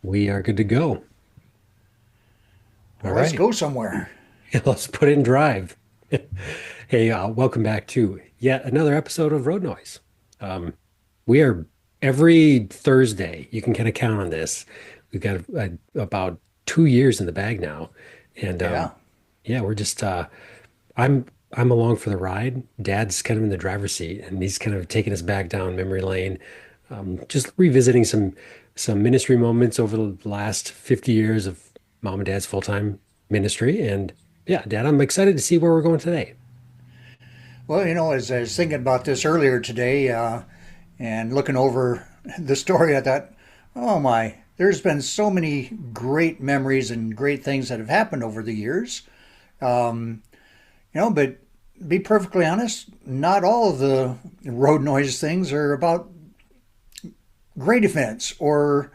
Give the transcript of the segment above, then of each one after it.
We are good to go. All Well, let's right. go somewhere. Let's put it in drive. Hey, welcome back to yet another episode of Road Noise. Um, we are every Thursday. You can kind of count on this. We've got about 2 years in the bag now, and Yeah. yeah, we're just I'm along for the ride. Dad's kind of in the driver's seat, and he's kind of taking us back down memory lane, just revisiting some ministry moments over the last 50 years of mom and dad's full-time ministry. And yeah, Dad, I'm excited to see where we're going today. Well, as I was thinking about this earlier today and looking over the story, I thought, oh my, there's been so many great memories and great things that have happened over the years. Um, but be perfectly honest, not all of the road noise things are about great events and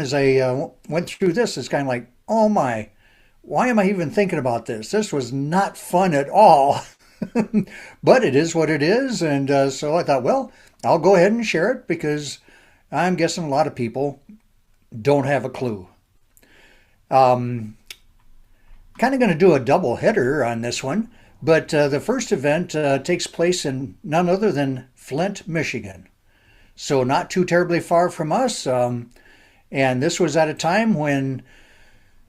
as I went through this, it's kind of like, oh my, why am I even thinking about this? This was not fun at all. But it is what it is. And so I thought, well, I'll go ahead and share it because I'm guessing a lot of people don't have a clue. Um, Kind of going to do a double header on this one. But the first event takes place in none other than Flint, Michigan. So not too terribly far from us. And this was at a time when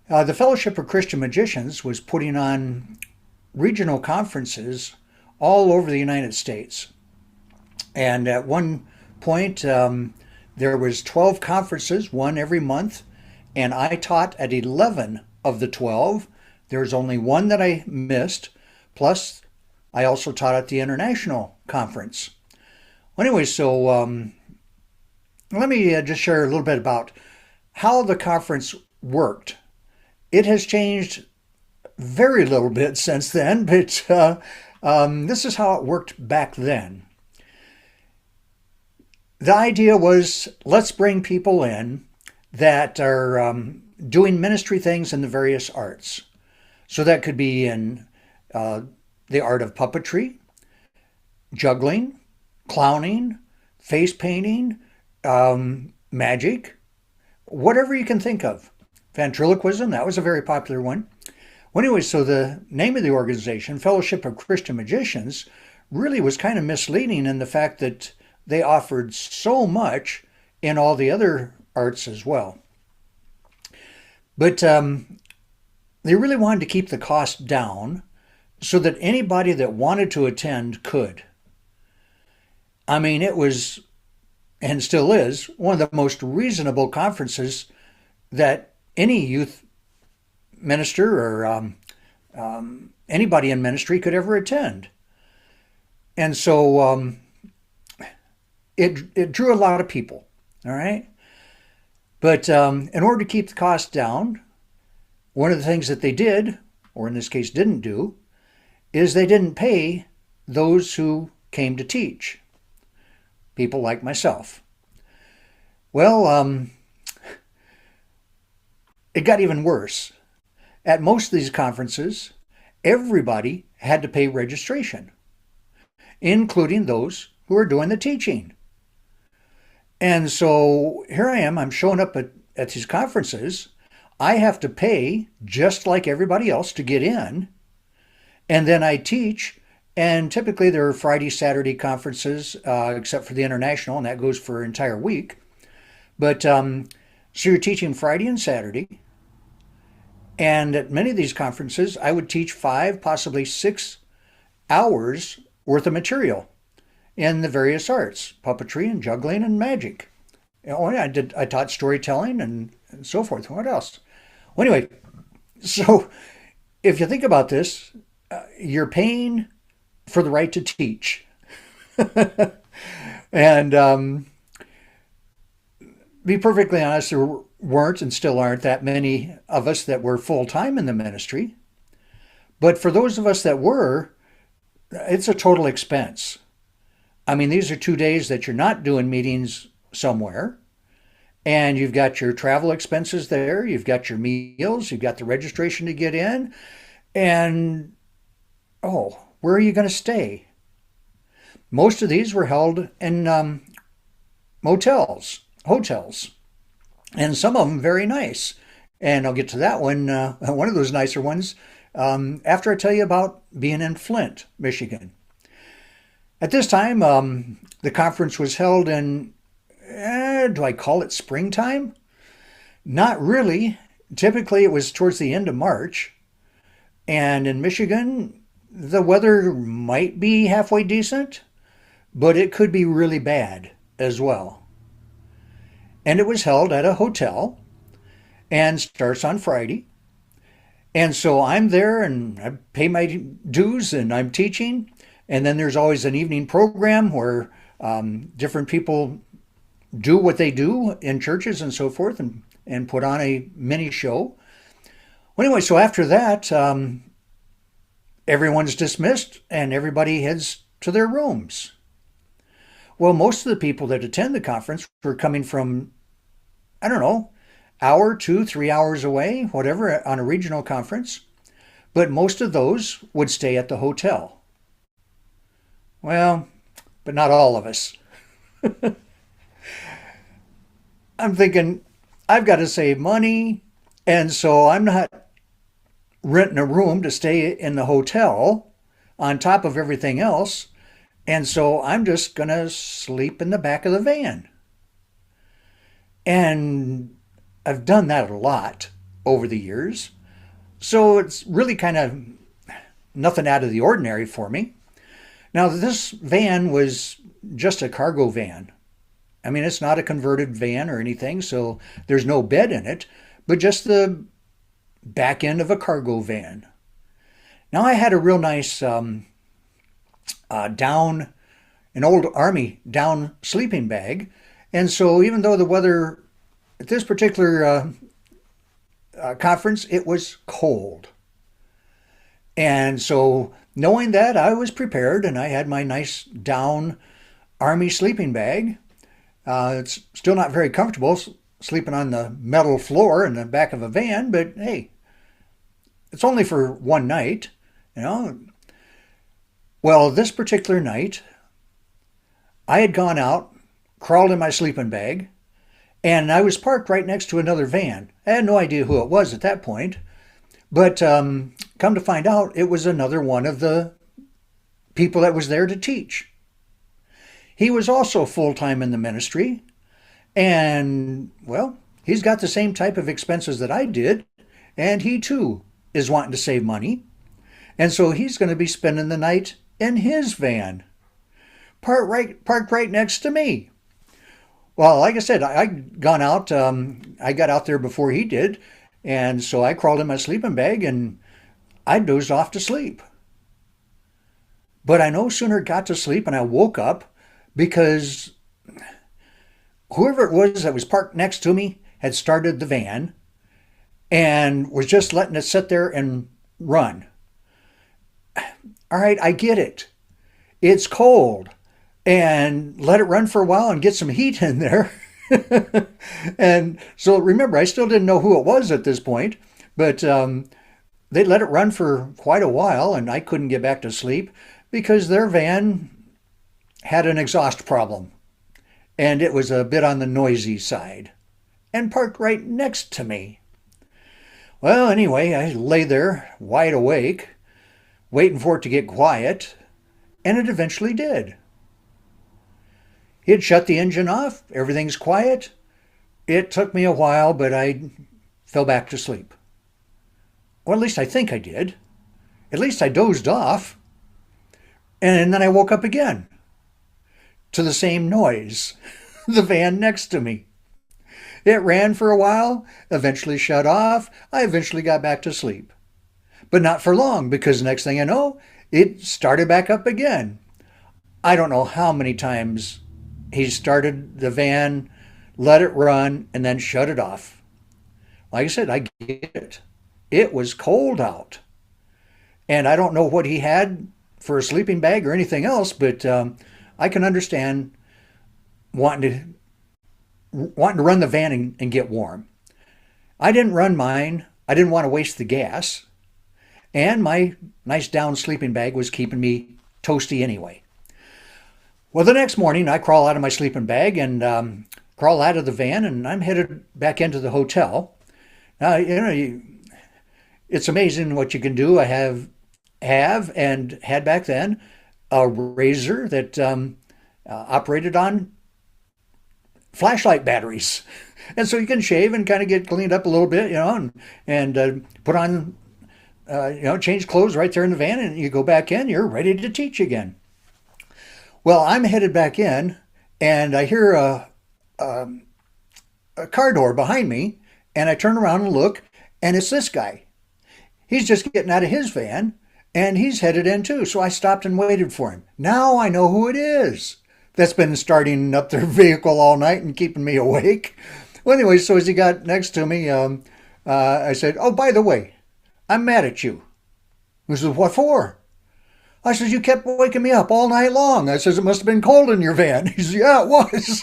the Fellowship of Christian Magicians was putting on regional conferences all over the United States. And at one point, there was 12 conferences, one every month, and I taught at 11 of the 12. There's only one that I missed. Plus, I also taught at the international conference. Well, anyway, so let me just share a little bit about how the conference worked. It has changed very little bit since then, but this is how it worked back then. The idea was let's bring people in that are doing ministry things in the various arts. So that could be in the art of puppetry, juggling, clowning, face painting, magic, whatever you can think of. Ventriloquism, that was a very popular one. Well, anyway, so the name of the organization, Fellowship of Christian Magicians, really was kind of misleading in the fact that they offered so much in all the other arts as well. But they really wanted to keep the cost down so that anybody that wanted to attend could. I mean, it was, and still is, one of the most reasonable conferences that any youth minister or anybody in ministry could ever attend. And so it drew a lot of people, all right? But in order to keep the cost down, one of the things that they did, or in this case didn't do, is they didn't pay those who came to teach, people like myself. Well, it got even worse. At most of these conferences, everybody had to pay registration, including those who are doing the teaching. And so here I am, I'm showing up at these conferences. I have to pay just like everybody else to get in. And then I teach. And typically there are Friday, Saturday conferences, except for the international, and that goes for an entire week. But so you're teaching Friday and Saturday. And at many of these conferences, I would teach 5, possibly 6 hours worth of material in the various arts, puppetry and juggling and magic. Oh, yeah, I taught storytelling and so forth. What else? Well, anyway, so if you think about this, you're paying for the right to teach. And be perfectly honest, there weren't and still aren't that many of us that were full time in the ministry. But for those of us that were, it's a total expense. I mean, these are 2 days that you're not doing meetings somewhere, and you've got your travel expenses there, you've got your meals, you've got the registration to get in, and oh, where are you going to stay? Most of these were held in motels, hotels. and some of them very nice. And I'll get to that one, one of those nicer ones, after I tell you about being in Flint, Michigan. At this time, the conference was held in, do I call it springtime? Not really. Typically, it was towards the end of March. And in Michigan, the weather might be halfway decent, but it could be really bad as well. And it was held at a hotel and starts on Friday. And so I'm there and I pay my dues and I'm teaching. And then there's always an evening program where different people do what they do in churches and so forth and put on a mini show. Well, anyway, so after that, everyone's dismissed and everybody heads to their rooms. Well, most of the people that attend the conference were coming from, I don't know, hour, 2, 3 hours away, whatever, on a regional conference. But most of those would stay at the hotel. Well, but not all of us. I'm thinking, I've got to save money. And so I'm not renting a room to stay in the hotel on top of everything else. And so I'm just going to sleep in the back of the van. And I've done that a lot over the years. So it's really kind of nothing out of the ordinary for me. Now, this van was just a cargo van. I mean, it's not a converted van or anything, so there's no bed in it, but just the back end of a cargo van. Now, I had a real nice down, an old army down sleeping bag. And so even though the weather at this particular conference, it was cold. And so knowing that, I was prepared and I had my nice down army sleeping bag. It's still not very comfortable sleeping on the metal floor in the back of a van, but hey, it's only for one night, you know. Well, this particular night, I had gone out, crawled in my sleeping bag, and I was parked right next to another van. I had no idea who it was at that point, but come to find out, it was another one of the people that was there to teach. He was also full-time in the ministry, and, well, he's got the same type of expenses that I did, and he too is wanting to save money. And so he's going to be spending the night in his van, parked right next to me. Well, like I said, I'd gone out, I got out there before he did, and so I crawled in my sleeping bag and I dozed off to sleep. But I no sooner got to sleep and I woke up because whoever it was that was parked next to me had started the van and was just letting it sit there and run. All right, I get it. It's cold. And let it run for a while and get some heat in there. And so remember, I still didn't know who it was at this point, but they let it run for quite a while and I couldn't get back to sleep because their van had an exhaust problem and it was a bit on the noisy side and parked right next to me. Well, anyway, I lay there wide awake, waiting for it to get quiet, and it eventually did. He had shut the engine off, everything's quiet. It took me a while, but I fell back to sleep. Or at least I think I did. At least I dozed off. And then I woke up again to the same noise, the van next to me. It ran for a while, eventually shut off. I eventually got back to sleep. But not for long, because next thing I know, it started back up again. I don't know how many times he started the van, let it run, and then shut it off. Like I said, I get it. It was cold out. And I don't know what he had for a sleeping bag or anything else, but I can understand wanting to run the van and get warm. I didn't run mine. I didn't want to waste the gas. And my nice down sleeping bag was keeping me toasty anyway. Well, the next morning I crawl out of my sleeping bag and crawl out of the van, and I'm headed back into the hotel. Now, it's amazing what you can do. I have and had back then a razor that operated on flashlight batteries. And so you can shave and kind of get cleaned up a little bit, and put on, change clothes right there in the van, and you go back in, you're ready to teach again. Well, I'm headed back in, and I hear a car door behind me, and I turn around and look, and it's this guy. He's just getting out of his van, and he's headed in too. So I stopped and waited for him. Now I know who it is that's been starting up their vehicle all night and keeping me awake. Well, anyway, so as he got next to me, I said, "Oh, by the way, I'm mad at you." He said, "What for?" I said, "You kept waking me up all night long." I says, "It must have been cold in your van." He said, "Yeah, it was."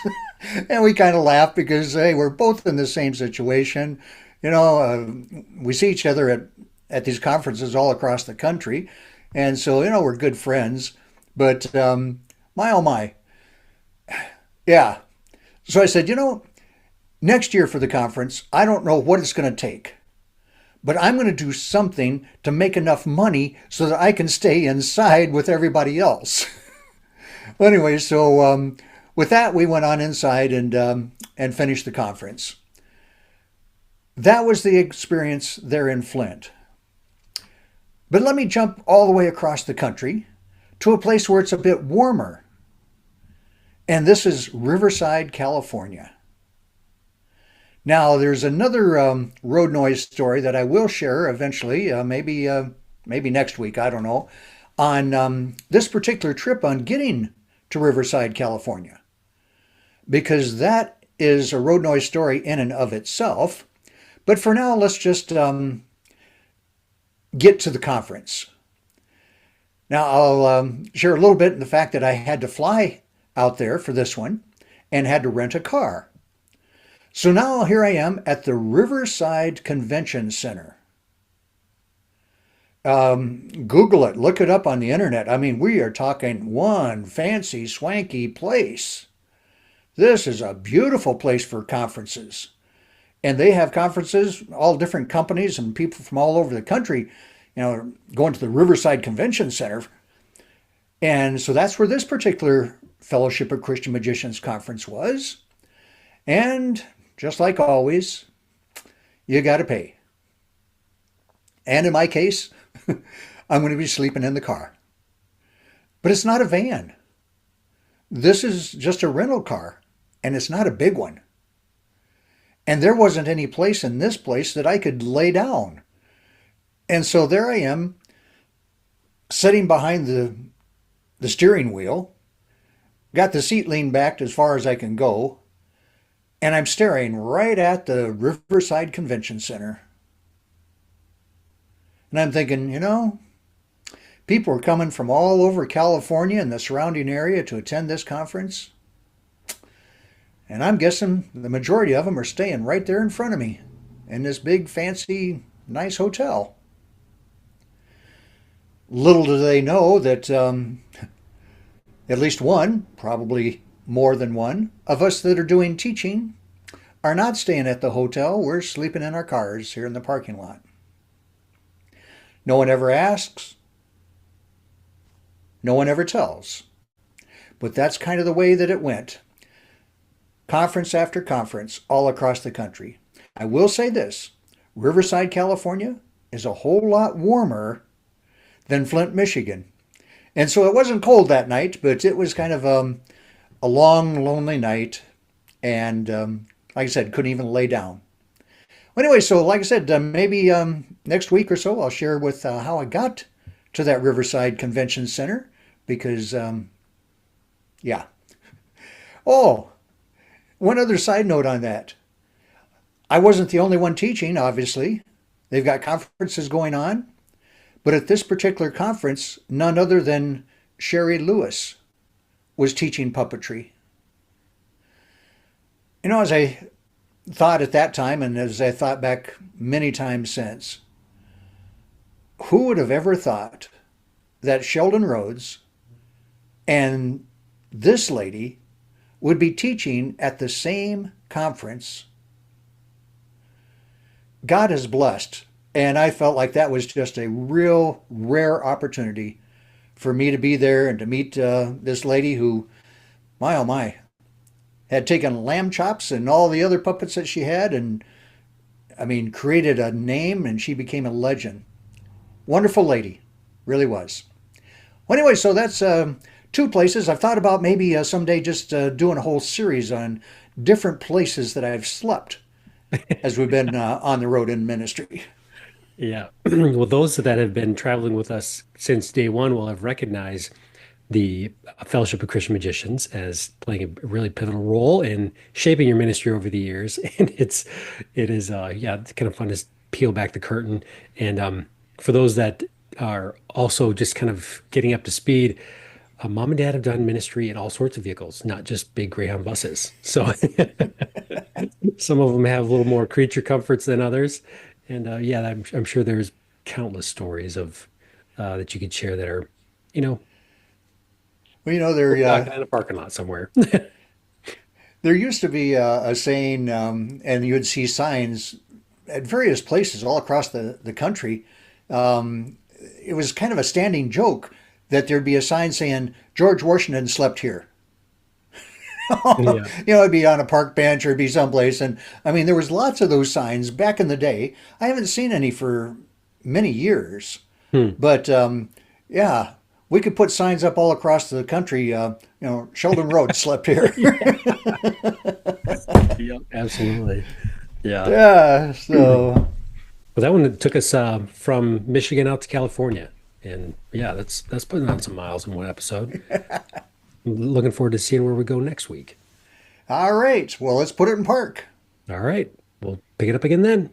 And we kind of laughed because, hey, we're both in the same situation. We see each other at these conferences all across the country. And so, we're good friends. But my, oh my, yeah. So I said, next year for the conference, I don't know what it's going to take, but I'm going to do something to make enough money so that I can stay inside with everybody else. Well, anyway, so with that, we went on inside and finished the conference. That was the experience there in Flint. But let me jump all the way across the country to a place where it's a bit warmer. And this is Riverside, California. Now, there's another road noise story that I will share eventually, maybe next week, I don't know, on this particular trip on getting to Riverside, California, because that is a road noise story in and of itself. But for now, let's just get to the conference. Now, I'll share a little bit in the fact that I had to fly out there for this one and had to rent a car. So now here I am at the Convention Center. Google it, look it up on the internet. I mean, we are talking one fancy, swanky place. This is a beautiful place for conferences. And they have conferences, all different companies and people from all over the country, going to the Riverside Convention Center. And so that's where this particular Fellowship of Christian Magicians conference was. And just like always, you got to pay. And in my case, I'm going to be sleeping in the car. But it's not a van. This is just a rental car, and it's not a big one. And there wasn't any place in this place that I could lay down. And so there I am, sitting behind the steering wheel, got the seat leaned back as far as I can go, and I'm staring right at the Riverside Convention Center. And I'm thinking, people are coming from all over California and the surrounding area to attend this conference. And I'm guessing the majority of them are staying right there in front of me in this big, fancy, nice hotel. Little do they know that at least one, probably more than one, of us that are doing teaching are not staying at the hotel. We're sleeping in our cars here in the parking lot. No one ever asks. No one ever tells. But that's kind of the way that it went. Conference after conference all across the country. I will say this, Riverside, California is a whole lot warmer than Flint, Michigan. And so it wasn't cold that night, but it was kind of a long, lonely night. And like I said, couldn't even lay down. Well, anyway, so like I said, maybe next week or so I'll share with how I got to that Riverside Convention Center because, yeah. Oh, one other side note on that. I wasn't the only one teaching, obviously. They've got conferences going on. But at this particular conference, none other than Sherry Lewis was teaching puppetry. As I thought at that time, and as I thought back many times since, who would have ever thought that Sheldon Rhodes and this lady would be teaching at the same conference. God is blessed. And I felt like that was just a real rare opportunity for me to be there and to meet this lady who, my oh my, had taken lamb chops and all the other puppets that she had and, I mean, created a name and she became a legend. Wonderful lady, really was. Well, anyway, so that's two places. I've thought about maybe someday just doing a whole series on different places that I've slept as we've been on the road in ministry. Yeah. Well, those that have been traveling with us since day one will have recognized the Fellowship of Christian Magicians as playing a really pivotal role in shaping your ministry over the years. And it is yeah, it's kind of fun to peel back the curtain. And for those that are also just kind of getting up to speed, mom and dad have done ministry in all sorts of vehicles, not just big Greyhound buses. So some of them have a little more creature comforts than others. And yeah, I'm sure there's countless stories of that you could share that are, you know, Well, you know, there knocking in a parking lot somewhere. there used to be a saying, and you would see signs at various places all across the country. Um, it was kind of a standing joke that there'd be a sign saying George Washington slept here. Yeah. It'd be on a park bench or it'd be someplace. And I mean, there was lots of those signs back in the day. I haven't seen any for many years, Hmm. but yeah, we could put signs up all across the country. Sheldon Road slept here. Yep, absolutely. Yeah. Yeah. Well, So, that one took us from Michigan out to California. And yeah, that's putting on some miles in one episode. Looking forward to seeing where we go next week. all right. Well, let's put it in park. All right. We'll pick it up again then.